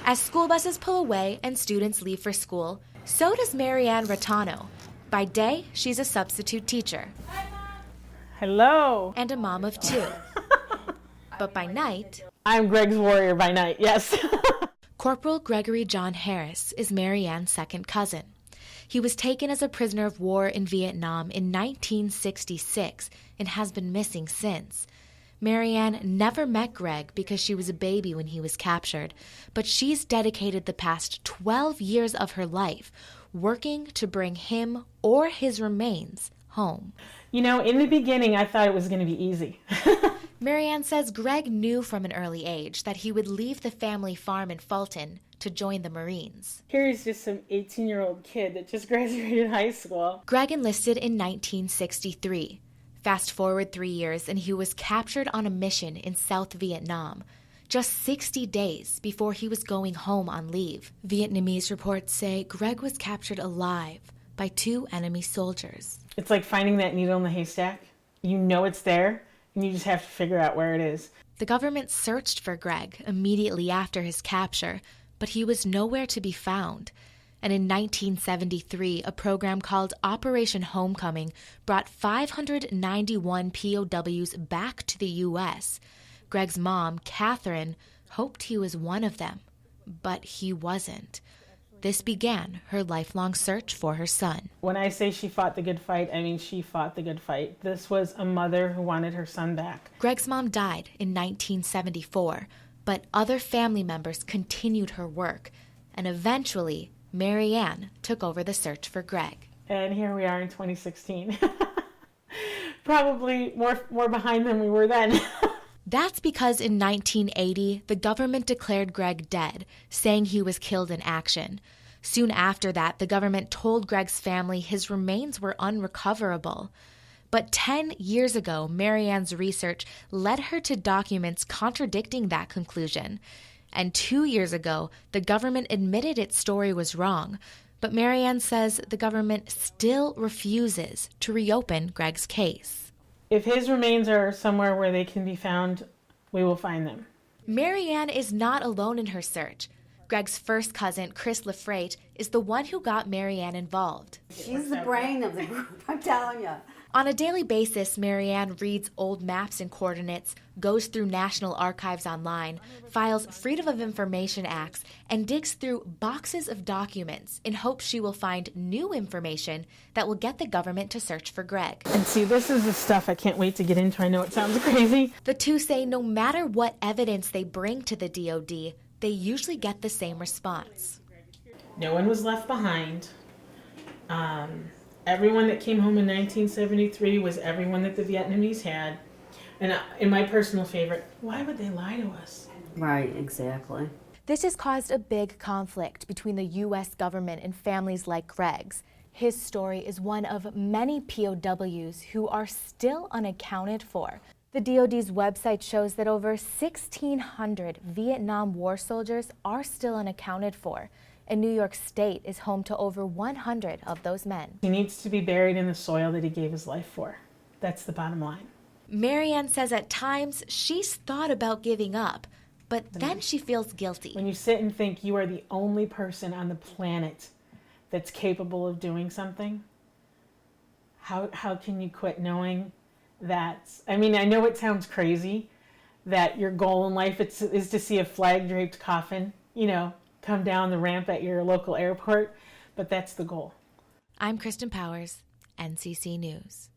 As school buses pull away and students leave for school, so does Marianne Rattano. By day, she's a substitute teacher. Hello. And a mom of 2. But by night... I'm Greg's warrior by night, yes. Corporal Gregory John Harris is Marianne's second cousin. He was taken as a prisoner of war in Vietnam in 1966 and has been missing since. Marianne never met Greg because she was a baby when he was captured, but she's dedicated the past 12 years of her life working to bring him or his remains home. You know, in the beginning, I thought it was going to be easy. Marianne says Greg knew from an early age that he would leave the family farm in Fulton to join the Marines. Here's just some 18-year-old kid that just graduated high school. Greg enlisted in 1963. Fast forward 3 years and he was captured on a mission in South Vietnam, just 60 days before he was going home on leave. Vietnamese reports say Greg was captured alive by 2 enemy soldiers. It's like finding that needle in the haystack. You know it's there, and you just have to figure out where it is. The government searched for Greg immediately after his capture, but he was nowhere to be found. And in 1973, a program called Operation Homecoming brought 591 POWs back to the U.S. Greg's mom, Catherine, hoped he was one of them, but he wasn't. This began her lifelong search for her son. When I say she fought the good fight, I mean she fought the good fight. This was a mother who wanted her son back. Greg's mom died in 1974, but other family members continued her work, and eventually Marianne took over the search for Greg. And here we are in 2016. Probably more behind than we were then. That's because in 1980, the government declared Greg dead, saying he was killed in action. Soon after that, the government told Greg's family his remains were unrecoverable. But 10 years ago, Marianne's research led her to documents contradicting that conclusion. And 2 years ago, the government admitted its story was wrong. But Marianne says the government still refuses to reopen Greg's case. If his remains are somewhere where they can be found, we will find them. Marianne is not alone in her search. Greg's first cousin, Chris Lafrate, is the one who got Marianne involved. She's the brain of the group, I'm telling you. On a daily basis, Marianne reads old maps and coordinates, goes through National Archives online, files Freedom of Information Acts, and digs through boxes of documents in hopes she will find new information that will get the government to search for Greg. And see, this is the stuff I can't wait to get into. I know it sounds crazy. The two say no matter what evidence they bring to the DOD, they usually get the same response. No one was left behind. Everyone that came home in 1973 was everyone that the Vietnamese had. And in my personal favorite, why would they lie to us? Right, exactly. This has caused a big conflict between the U.S. government and families like Greg's. His story is one of many POWs who are still unaccounted for. The DOD's website shows that over 1,600 Vietnam War soldiers are still unaccounted for, and New York State is home to over 100 of those men. He needs to be buried in the soil that he gave his life for. That's the bottom line. Marianne says at times she's thought about giving up, but then she feels guilty. When you sit and think you are the only person on the planet that's capable of doing something, how can you quit knowing that? I mean, I know it sounds crazy that your goal in life is to see a flag-draped coffin, come down the ramp at your local airport, but that's the goal. I'm Kristen Powers, NCC News.